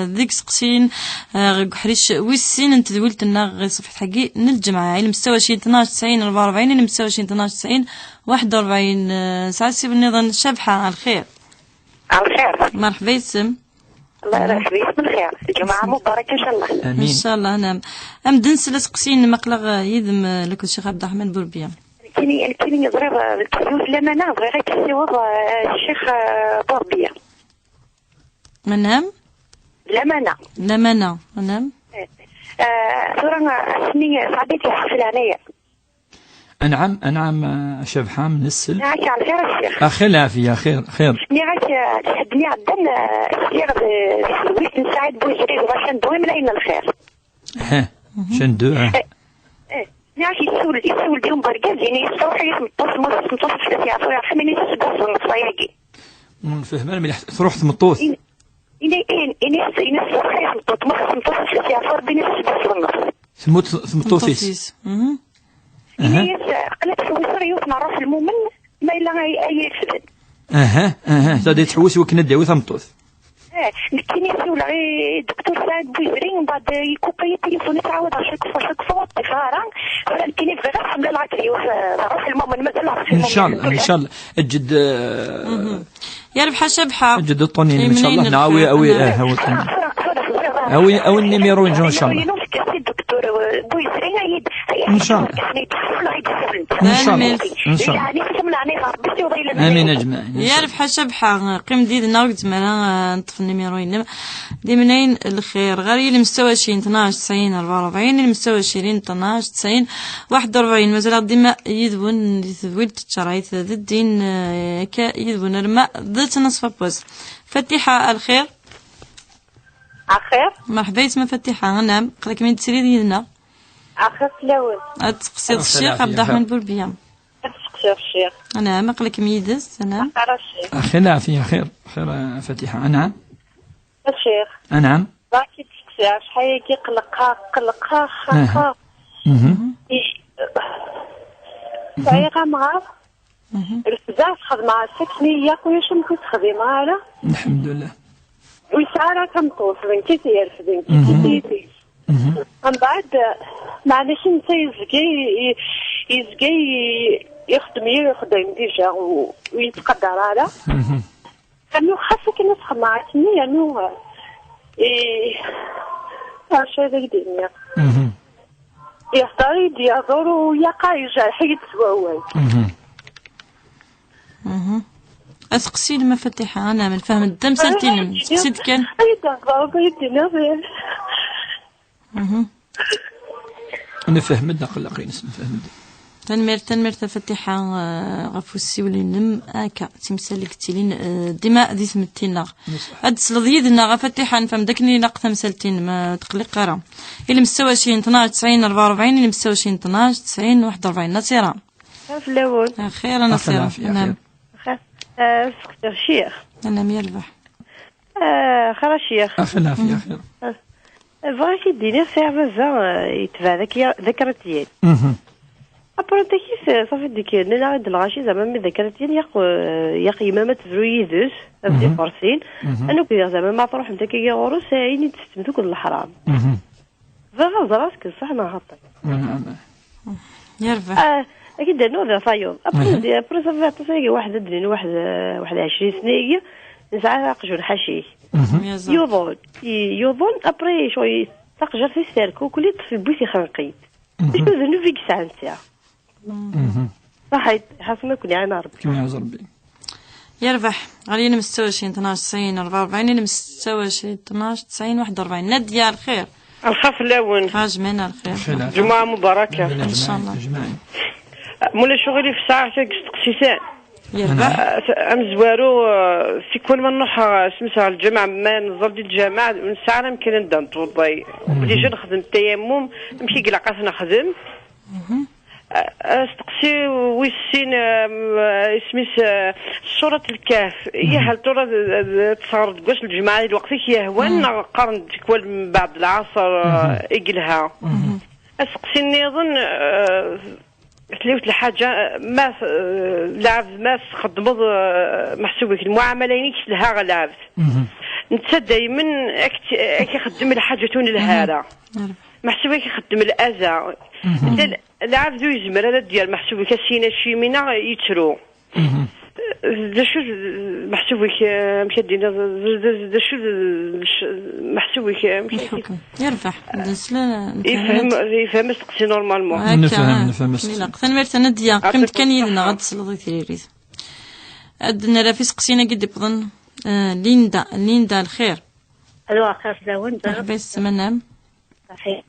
ذيك سقسين حريش ويسين انت دولت لنا صفحة حقي نلجمع على مستوى شي 12 90 44 على مستوى شي 12 90 41 ساعة سيب النظام شبحة على الخير على الخير مرحبا يسم الله يرحبك بالخير جماعة مباركة إن شاء الله آمين إن شاء الله نعم دنس لسقسين مقلغ يدم لك الشيخ عبد الرحمن البربية كاين يضرب الكسوف لما انا بغي غير كسوف الشيخ بربيه منام لمنا منام صورة سني صعبتي حفل عليا أنعم شبحة من السل على خير الشيخ أخي العافية خير ني غاك تحدني عدن السير بغيت نساعد بوجري وباش ندوي من أين الخير شندو نعرف يسول بيهم برقاز يعني يصوح يتمطوس في السياسة ويرحمني تسقص النصاياكي نفهم ملي تروح تمطوس إني صوح يتمطوس في السياسة ربي نسقص النص تمطوسيس إني قلت سويسر يوثنا راس المؤمن ما إلا أي يفسد تادي تحوس وكنا داوي تمطوس كاين يسول غير دكتور سعد بوزرين ومن بعد يكوبي التليفون تعاود على شك والطفاره كاين يبغي غير حمل العطري راس المؤمن مازال ان شاء الله الجد يا ربحه شبحه الجد الطنين ان شاء الله ناوي او النميرو ان شاء الله دكتور بوزرين ان شاء الله امين اجمعين يا ربحه شبحه قيم ديد ناقد مالا نطف النميروين دي منين الخير غير المستوى 20 12 90 44 المستوى 20 12 90 41 مازال ديما يذبون يثبت الشرايط ذا الدين يذبون الماء ذات نصف بوز فتيحه الخير أخير مرحبا اسمها فتيحه نعم قلك من تسري ديالنا أخير سلاوي تقصد الشيخ عبد الرحمن البربية تقصد الشيخ أنا ما قلك ميدس أنا أخي العافية خير فتيحة أنعم الشيخ أنعم باكي تقصد شحال قلقها خاخا صايغة معاه الفزاز خدمة سكني يا خويا شو ممكن تخدمها على الحمد لله ويسعرها كم توصل كيف يرفضين من بعد معليش انت يزقي يخدم ديجا ويتقدر على انه خاصك نسخ معتني انه اش هذا الدنيا يهضر يدور ويقع يجرح يتسواوي أسقسي لما فتحها أنا من فهم الدم سنتين سيد كان نفهم الدقل لقين اسم فهم تنمير تفتحة غفوسي ولينم أكا تمثال كتيلين دماء دي ثمتينا هاد سلضيدنا غفتحة نفهم داكني ناق تمثالتين ما تقلق قرا إلى مستوى 12 90 44 إلى مستوى 12 90 41 نصيرة في الأول خير نصيرة نعم سقط الشيخ أنا ميربح خير الشيخ أخي العافية خير بغيت يديني ساعة بزا يتبع ذكرتيين أبرا تكيس صافي ديك لا غيد الغاشي زعما من ذكرتيين ياق يمامة فرويدوس أبدي فرسين أنا كي زعما ما تروح نتا كي غورو ساعيني تستمتو كل الحرام فغاز راسك صح ما هطي يربح أكيد أنو ذا صايوم أبرا صافي عطاسي واحد دنين واحد 20 سنة نسعى قجور حشي يوضون أبري شوي تقجر في السيركو كلي طفي بويسي خنقيت باش نزنو فيك ساعة نتاع صحيت حاسمة كوني عنا ربي يربح غاليين مستوى 12 90 44 مستوى 12 90 41 نادية الخير الخف الأول حاجمنا الخير جمعة مباركة إن شاء الله مولا شغلي في ساعة تقسيسان يربح أمزوارو في كل من نروح سمسها الجامعة ما نظل دي الجامعة من ساعة يمكن ندم توضي بدي جا نخدم التيمم نمشي قلقات نخدم استقسي ويسين اسميس صورة الكهف هي هل ترى تصار تقوش الجماعة الوقتي هي هوان قرن تكوال من بعد العصر إقلها استقسي نظن تليوت الحاجة ما لعب ما خدمض محسوبك المعاملين لها غلابت نتا دايما اكي خدم الحاجة تون الهارة محسوبك يخدم الأذى لعب ذو يزمر هذا ديال محسوبك السينا شي منا يترو ذا شو محسوبك مشى دينا ذا شو محسوبك مشى يربح يفهم استقسي نورمالمون نفهم قتل مرتنا ديا قمت كان يدنا غد سلطي تريريز عندنا رافي سقسينا قد يبضن ليندا الخير الو خير زاون مرحبا السمنام صحيح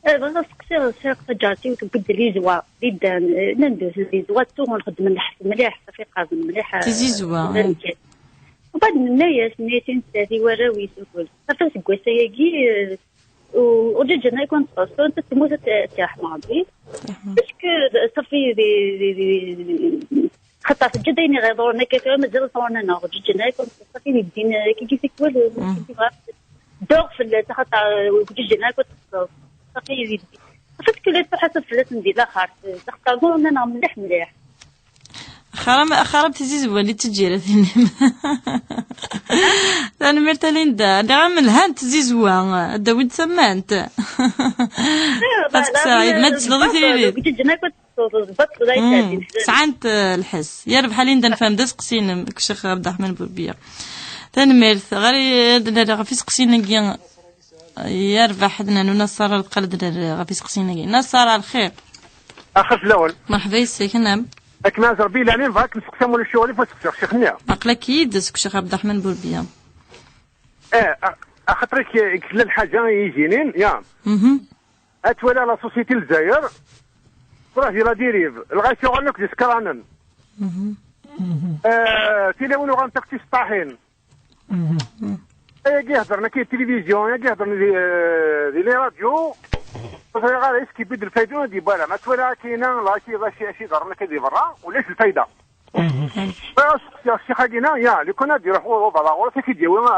بغيت نسقسي سيق جارتي وتبد لي زوا جدا ندوز لي زوا تو نخدم نحس مليح صافي قابل مليح تزي زوا وبعد الناس نيتين ثلاثي وراوي سكول صافي سكواسا ياكي ورجعنا يكون تصوصو انت تموت تاح ماضي باسكو صافي خطا في الجديني غيضرنا كثير مازال صورنا ناخذ جدنا يكون صافي يدينا كي سكول دوغ في تخطى وجدنا يكون صافي يدي فاش كليت حسب فلات ندير اخر تختاروا انا مليح مليح خرب تزيز ولي تجيره ثنيم انا مرتلين دا من هان تزيز وا داوود سمانت سعيد ما تسلطي سعنت الحس يا رب حالين دا نفهم دا سقسين كشيخ عبد الرحمن بوربيه تنمرث غير غفي سقسين كي يربح حدنا نصر القلد غفي سقسين كي نصر الخير اخف الاول مرحبا يسيك نعم اكنا زربي لانين فاك نسقسم ولا الشغل فاش شيخنا عقلك يدسك شيخ عبد الرحمن بوربيه اخطرك كل الحاجه يجينين يا اتولى لا سوسيتي الجزائر راه لا ديريف الغا شغلك ديسكرانن تيليفون غنتقتي الطاحين يا هضرنا كاين التلفزيون يا هضرنا دي لي راديو صافي غير اسكي بيد الفايده دي بالا ما تولى كاينه لا شي ضرنا كدي برا ولاش الفايده شي حاجه يا اللي كنا نديرو هو برا ولا كيديروا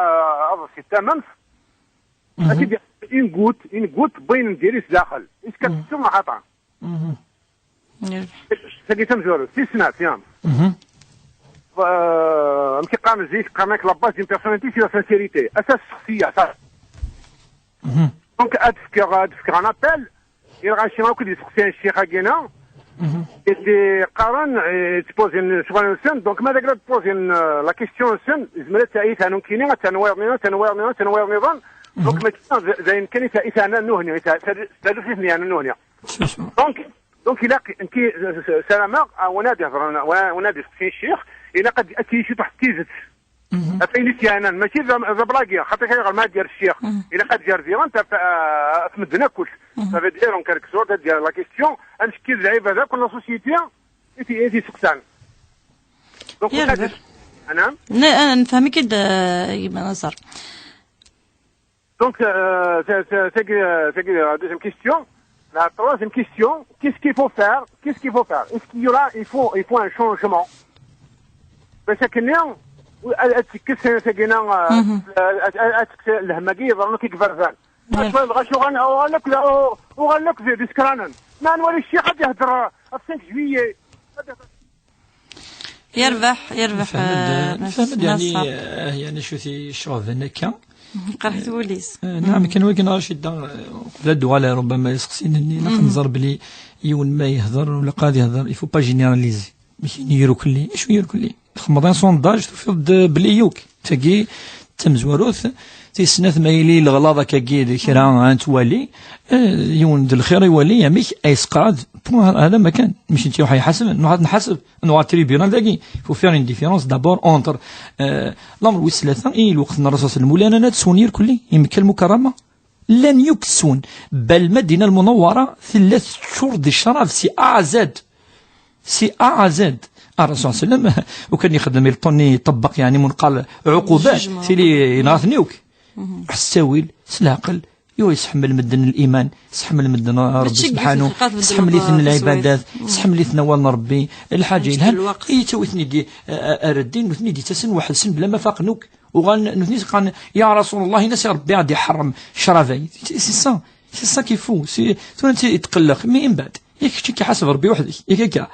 هذا سي تمام اكيد ينقوت بين نديريس داخل اش كتسمع خطا ساكي تمزورو سي سنات يا مكي قام زيك قامك لاباز دين بيرسوناليتي سي لا سانسيريتي اساس الشخصيه صح دونك ادفكر ان ابل يلغى شي ماكو دي سقسي الشيخ كاينه اللي قارن تبوزين سؤال سن دونك ماذا قال تبوزين لا كيستيون سن زمرت تاعي كانوا كاينين تنوير نظام دونك ما زين كاين تاعي انا نهني تدفني انا نهني دونك الا انت سلامه ونادي في الشيخ الا قد اكيد شي تحت تيزت فين كاين ماشي بلاكي خاطر كاين ما دير الشيخ الا قد جار زيران انت في مدنا كلش Ça veut dire en quelque sorte la question est-ce qu'il arrive avec la société et سكسان. Donc أنا نفهم كده يبقى نصر. Donc c'est la deuxième question. La troisième question, qu'est-ce qu'il faut faire? Est-ce qu'il y aura, il faut un changement. بس كنيا أتكسر سجنا أتكسر الهمجية ظلنا كيكبرزان. أشوف غشوغان وغلق زي ديسكرانا. ما نوري الشيء حد يهدر أفسنك جوية. يربح فهمت يعني شو في شغل كان قرحت وليس نعم كان ولكن رشيد لا دوالة ربما يسقسينني نقنظر بلي يون ما يهضر ولا قاعد يهضر يفو با جينيراليزي مش يرو كلي شو يرو كلي 15 سونداج تفرض بلي يوك تاكي تمزوروث تيسنات ما يلي الغلاظة كاكي كرا توالي يون د الخير يولي ياميك ايسقاد هذا ما كان مش انت راح يحاسب انه نحاسب انه تريبيونال داكي فو فير اون ديفيرونس دابور اونتر الامر والثلاثه الوقت الرسول صلى الله عليه وسلم تسونير كلي يمكن المكرمه لن يكسون بل المدينه المنوره 3 شهور دي الشرف سي زد الرسول صلى الله عليه وسلم وكان يخدم يلطني يطبق يعني منقال عقوبات سيلي يناثنيوك السويل سلاقل يسحمل مدن الإيمان يسحمل مدن ربي سبحانه يسحمل لثن العبادات يسحمل لثن والنا ربي الحاجة إلها يتوثني دي أردين نثني دي تسن واحد سن بلا ما فاقنوك وغان نثني قال يا رسول الله ناس ربي عاد يحرم شرفي سي سا كيفو سي انت يتقلق من بعد ياك شي حسب ربي وحدك ياك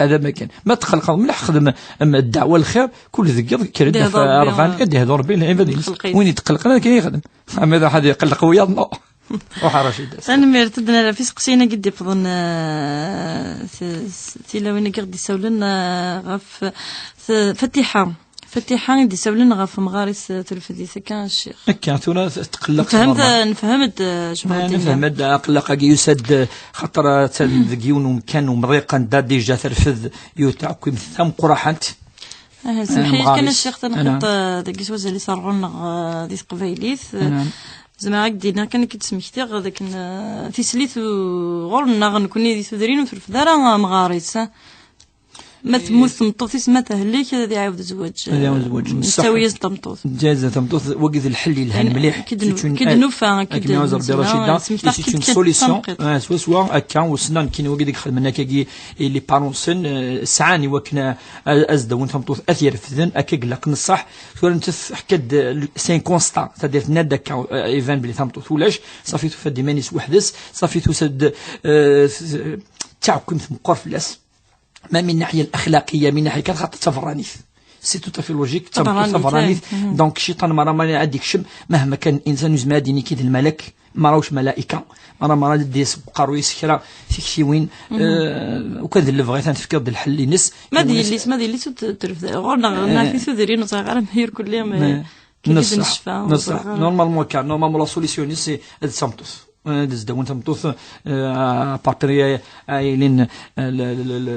هذا ما كان ما تخلق مليح خدم الدعوه الخير كل ذكر كرد عرفان كدي هذو ربي العباد وين يتقلق انا كي يخدم اما اذا حد يقلق ويا وحا رشيد انا مرتدنا في سقسينا قد يفضن تيلا وين قد يسولنا غف فتيحه يدي سولنا غف مغارس تلفزيون كان الشيخ هكا تونا تقلق فهمت نفهمت قلق يسد خطر تلقيون ومكان ومريقا ديجا ترفذ يتعكم ثم قرحات سمحي كان الشيخ تنحط داك سواز اللي صاروا ديس قبيليث زعما هكدينا كان كتسمحتي ذاك في سليث غورنا غنكوني دي ثدرين في الفداره مغارس ما تموت مطوط اسمها تهليك هذا يعاود زواج مستويه تمطوط جازه تمطوط وقف الحل لها مليح كدنوفا كدنوزر برشيده سي اون سوليسيون سوا هكا وسنان كاين وقت ديك خدمنا كي لي بارونسن سعاني وكنا ازدون تمطوط اثير فذن هكا قلق نصح انت حكد سين كونستا تدير نادا كا ايفان بلي تمطوط ولاش صافي تفدي مانيس وحدس صافي تسد تعكم في مقرف لاس ما من الناحية الأخلاقية من ناحية كان خاطر تفرانيث سي تو تافي لوجيك تفرانيث دونك الشيطان مرة عندك شم مهما كان الإنسان يزما ديني كيد الملك ما راوش ملائكة مرة ديس بقارو يسكرا فيكسيوين وكان ذي لفغي تنفكر ذي الحل نس ما دي ترف غورنا في ثدرين وصغار مهير كل يوم نصح نورمالمون كان نورمالمون لا سوليسيون سي سامتوس دزدون تمطوث بارتريا ايلين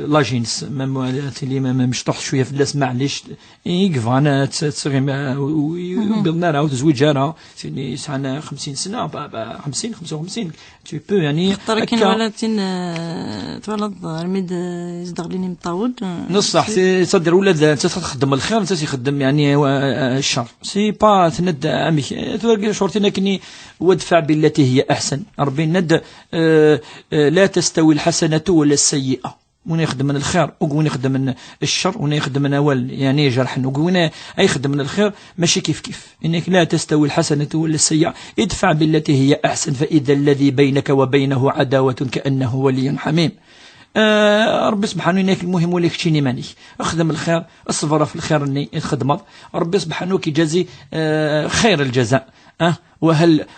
لاجينس مام تيلي مشطح شويه في الناس معليش يقفانا تسغيم وبلنا راه تزويجانا سيني سعنا 50 سنه 50 55 tu peux يعني كاين ولاتين تولد رميد يزدغليني مطاود نصح سي صدر ولاد انت تخدم الخير انت تخدم يعني الشر سي با تند امي شورتنا كني وادفع بالتي هي احسن ربي ند لا تستوي الحسنه ولا السيئه وين يخدم من الخير وين يخدم من الشر وين يخدم من اول يعني جرح وين يخدم من الخير ماشي كيف انك لا تستوي الحسنه ولا السيئه ادفع بالتي هي احسن فاذا الذي بينك وبينه عداوه كانه ولي حميم ربي سبحانه انك المهم وليك تشيني ماني اخدم الخير الصبر في الخير اني الخدمه ربي سبحانه كيجازي خير الجزاء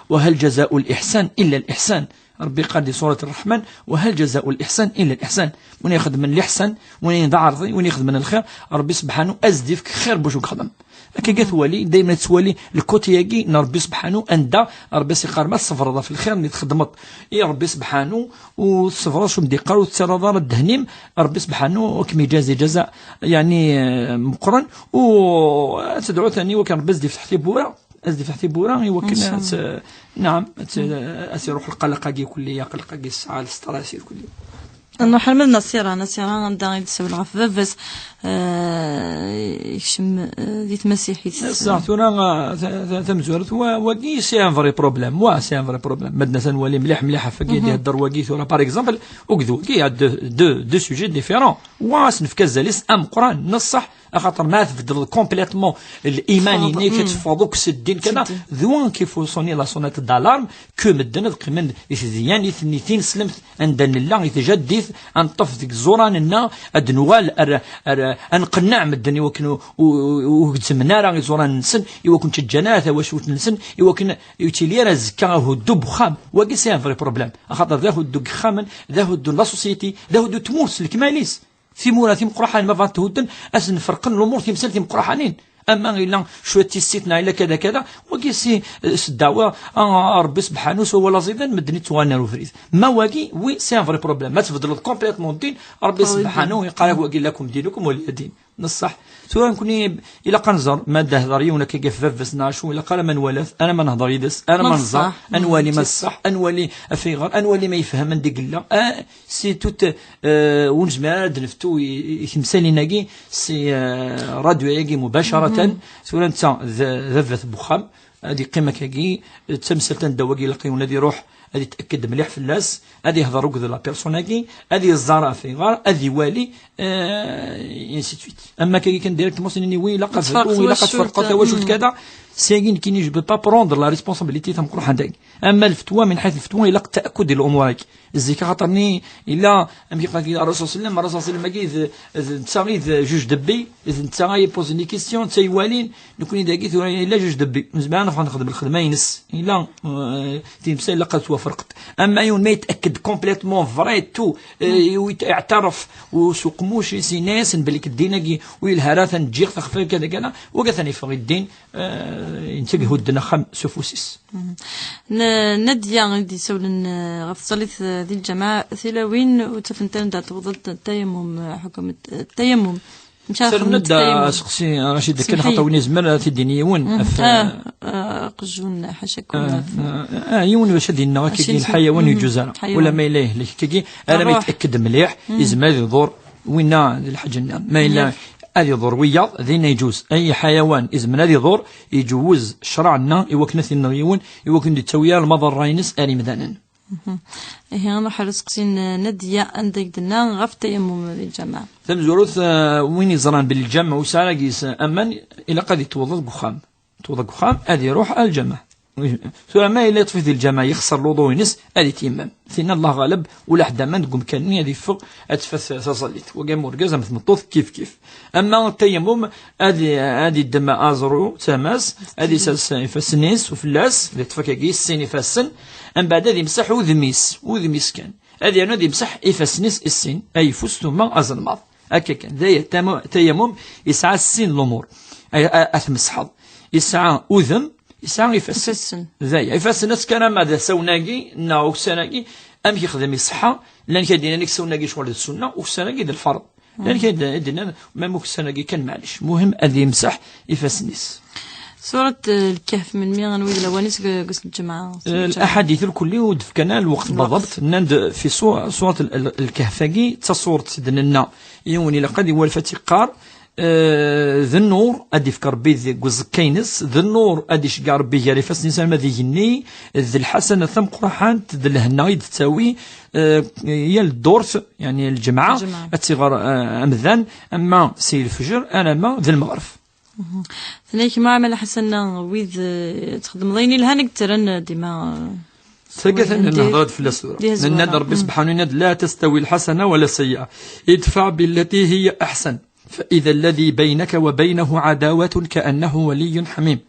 وهل جزاء الإحسان إلا الإحسان ربي قال لي سورة الرحمن وهل جزاء الإحسان إلا الإحسان وين يخدم من الإحسان وين يضعرضي وين يخدم من الخير ربي سبحانه أزدفك خير باش خدم هكا ولي دائما تولي الكوتياكي ربي سبحانه أندا ربي سيقار ما الصفر في الخير اللي تخدمت يا ربي سبحانه والصفر شو بدي قال وتسرى الدهنيم ربي سبحانه وكم يجازي جزاء يعني مقرن وتدعو ثاني وكان ربي يفتح لي بورا أزدي فتحتي بورا يوكن نعم أسيروح القلقة كلية قلقة الساعة الستراسير كلية انه حملنا نسيرة عندها يتسوي الغف بس يكشم ديت مسيحي صح انا تمزورت وكي سي ان فري بروبليم سي ان فري بروبليم بدنا تنولي مليح فكي ديال الدرواكي ثورا باغ اكزومبل وكذو كي دو سوجي ديفيرون واسن في كازاليس ام قران نصح خاطر ما تبدل كومبليتمون الايماني ني كتفاضوك الدين كذا ذوان كيف صوني لا سونات دالارم كو مدن قمن يزيان يثنيتين سلمت عندنا الله يتجدد ان طف ديك زوراننا ادنوال انقنع مدن يوكن وكتمنا راه زوران نسن يوكن تجناث واش نسن يوكن يوتيليرا زكا هدو بخام واكي سي ان فري بروبليم خاطر ذا هدو خامن ذا هدو لا سوسيتي ذا هدو تمورس الكماليس في مورا ثيم قرحان ما فات تهدن اسن فرقن الامور تمثل ثيم قرحانين اما الا شويه تيستنا الا كذا كذا وكيسي الدعوه ربي سبحانه ولا زيدان مدني توانا وفريز ما واقي وي سي ان فري بروبليم ما تبدلوا كومبليتمون الدين ربي سبحانه يقال واقي لكم دينكم ولي دين نصح سواء كوني الا قنزر ما دهضري ولا كيف ففسنا شو الا قال من ولف انا ما نهضر يدس انا ما نزر انوالي ما الصح انوالي فيغر انوالي ما يفهم نديق لا سي توت ونجمع نفتو يمثالي ناقي سي راديو ياقي مباشره سواء انت ذفت بخام هذه قيمه كاكي تمثل تندواقي لقيون هذه روح هذه تاكد مليح في الناس هذه يهضر وكذا لا بيرسوناكي هذه الزهراء في غار هذه والي انسيتويت اما كي كان ديريكت موسيني وي لقد فرقت واش كذا ساكين كي نجي با بروندر لا ريسبونسابيلتي تاع مقروح هذاك اما الفتوى من حيث الفتوى الى تاكد الامور هيك الزكاه خاطرني الا ام كيقول الرسول صلى الله عليه وسلم كي تساغي جوج دبي اذا انت غايبوزني كيسيون تاي والين نكون داكي الا جوج دبي زعما نبقى نخدم الخدمه ينس الا تيمسى الا قد توافقت اما يون ما يتاكد كومبليتمون فري تو يعترف وسوق موش سي ناس بليك الدين ويلهراثا تجي تخفي كذا كذا وكثني في الدين ينتبهوا الدنا خم سفوسيس نديا غادي سولن غفصلت ذي الجماعة ثلاوين وتفنتن دا توضل التيمم حكم التيمم سر ندا شخصي رشيد كان خطوني زمر في الدينيون قجون حاشاكم يون واش دينا كي الحيوان يجوزنا ولا ما إليه كي انا متاكد مليح يزما يدور وين الحجنا ما إلا هذه ضروية ذين يجوز أي حيوان إذا من هذه ضر يجوز شرعنا يوكنث النغيون يوكن التويا المضر راينس آلي مذانا إيه أنا حرص قصين نديا عندك دنا غف تيمم الجماعة ثم زوروث وين يزران بالجمع وسالاقيس أمن إلى قد توضد بخام هذه يروح الجمع سواء ما إلا يطفي ذي الجماعة يخسر الوضوء ينس هذه تيمم ثين الله غالب ولا حدا ما نقوم كان هذه فوق أتفث تصليت وقام ورقازة مثل مطوث كيف أما التيمم هذه الدم أزرو تماس هذه يفسنيس وفلاس اللي تفكا كيس سين يفسن أم بعد هذه يمسح وذميس كان هذه أنا يمسح يفسنيس السين أي فستم أزنماض هكا كان ذا تيمم يسعى السين الأمور أتمسحض يسعى أذم يسعى يفسن ذايا يفسن كان ماذا سوناقي ناو سناقي أم يخدم يصحى لأن كيدينا نيك سوناقي شوال السنة وسناقي ذا الفرض لأن كيدينا ما موك سناقي كان معلش مهم أذي يمسح يفسنيس سورة الكهف من مين غنويد الأوانيس قسم الجماعة الأحاديث الكلية ودف كان الوقت بالضبط نند في سورة الكهفاقي تصورة سيدنا يوني لقد والفتقار ذا النور أدي فكر بي ذي قوز كينس ذا النور أدي شقار بي جاري فاس نسان ماذي جني ذي الحسنة ثم قرحان ذي الهنايد تساوي هي الدورث يعني الجماعة الصغار أمذان أما سي الفجر أنا ما ذي المغرف ثنيك ما عمل حسنا ويذ تخدم ضيني الهانك ترن ديما ثقة النهضات في السورة لأن ربي سبحانه لا تستوي الحسنة ولا السيئة ادفع بالتي هي أحسن فإذا الذي بينك وبينه عداوة كأنه ولي حميم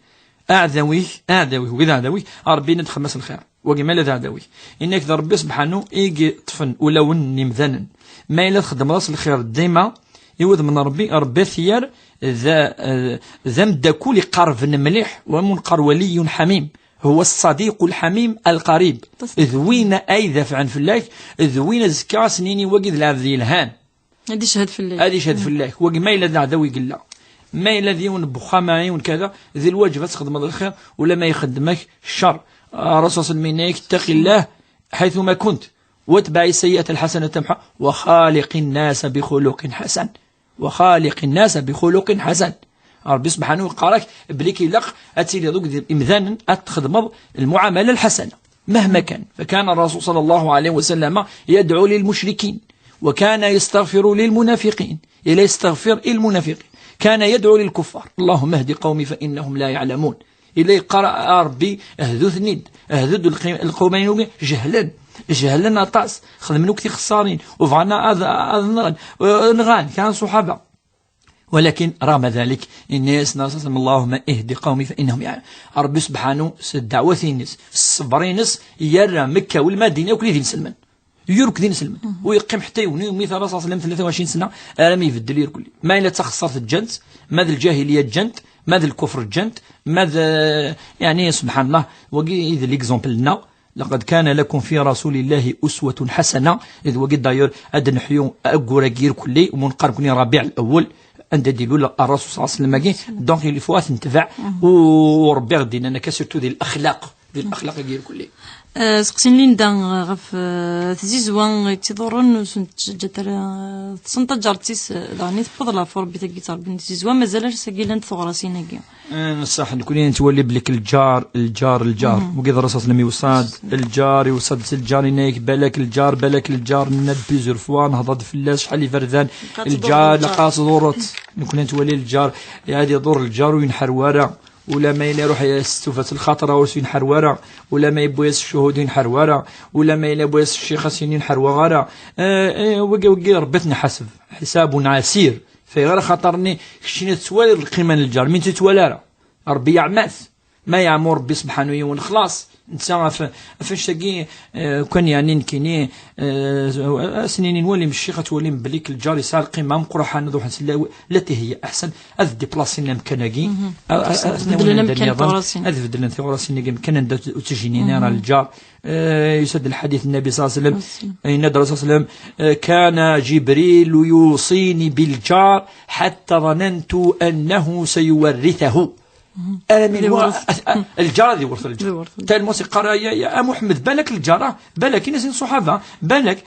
أعذويه وإذا عدويه ربي ندخمس الخير وجمال ذا عدويه إنك ذا ربي سبحانه يجي طفن ولو نمذنا ما إلا تخدم راس الخير ديما يوذ من ربي ثيار ذا مدكول قرب مليح ومنقر ولي حميم هو الصديق الحميم القريب ذوين أي دفعا في الله ذوين زكا سنيني وقد العبد الهان هذه شهد في الله هذه شهد في الله وقما إلا ذا عدوي قلا ما الذي ينبخ معي كذا ذي الواجب تخدم الخير ولا ما يخدمك الشر. الرسول صلى الله عليه وسلم اتق الله حيثما كنت واتبع السيئة الحسنة تمحى وخالق الناس بخلق حسن. وخالق الناس بخلق حسن. ربي سبحانه يقارك بليك يلق أتيلي ذوك إمذانا أتخدم المعاملة الحسنة مهما كان. فكان الرسول صلى الله عليه وسلم يدعو للمشركين وكان يستغفر للمنافقين إلا يستغفر المنافقين. كان يدعو للكفار اللهم اهد قومي فإنهم لا يعلمون. إلا قرأ ربي أهدو ثنيد أهدو القومين جهلا طاس خدم نكتي خسارين وفعنا نغان كان صحابة. ولكن رغم ذلك الناس ناس اللهم اهد قومي فإنهم يعني ربي سبحانه الدعوة الناس الصبرينس يرى مكة والمدينة وكل دين سلمان يرك دين سلمان ويقيم حتى يوني مثل الرسول صلى الله عليه وسلم 23 سنة راه يفدل يركل ما إلا تخسرت الجنت ماذا الجاهلية الجنت ماذا الكفر الجنت ماذا يعني سبحان الله وقي إذا ليكزومبل لنا لقد كان لكم في رسول الله أسوة حسنة إذ وقد داير أدن حيو أقول غير كلي ومنقر كوني ربيع الأول عند ديلو الرسول صلى الله عليه وسلم دونك اللي فوات نتبع وربي غدي انا كسرتو ديال الاخلاق ديال كلي سقسين لين دان غف تزيزوان تيضرون جاتر تصنت جارتيس داني تفضل فور بيتا جيتار بنت تزيزوان مازال ساكيلان ثغراسين كاع صح نكون تولي بليك الجار وقيد الرسول صلى الله عليه وسلم الجار يوصد الجار ينايك بالك الجار ناد بليزيور فوا نهضر فلاش شحال يفردان الجار لقاص دورت نكون تولي الجار هادي دور الجار وينحر ورا ولا ما يروح يستوفت الخطره وينحر ورا ولا ما يبويس الشهود ينحر ورا ولا ما يبويس الشيخ ينحر ورا وقي ربتنا حساب عسير في غير خاطرني كشينا توالي القيمة للجار من تتوالى ربي يعمث ما يعمر ربي سبحانه يون خلاص انت فاش تاقي كان يعني نكيني سنين نولي من الشيخ تولي بليك الجار يسعى القيمة مقرحة نروح نسلا التي هي احسن اذ ديبلاسينا مكاناكي اذ بدلنا ثوراسينا مكان وتجيني راه الجار يسد الحديث النبي صلى الله عليه وسلم أن الرسول صلى الله عليه وسلم كان جبريل يوصيني بالجار حتى ظننت أنه سيورثه. الجار ذي ورث الجار. تال موسيقى يا محمد بالك الجار بالك الناس صحابة بالك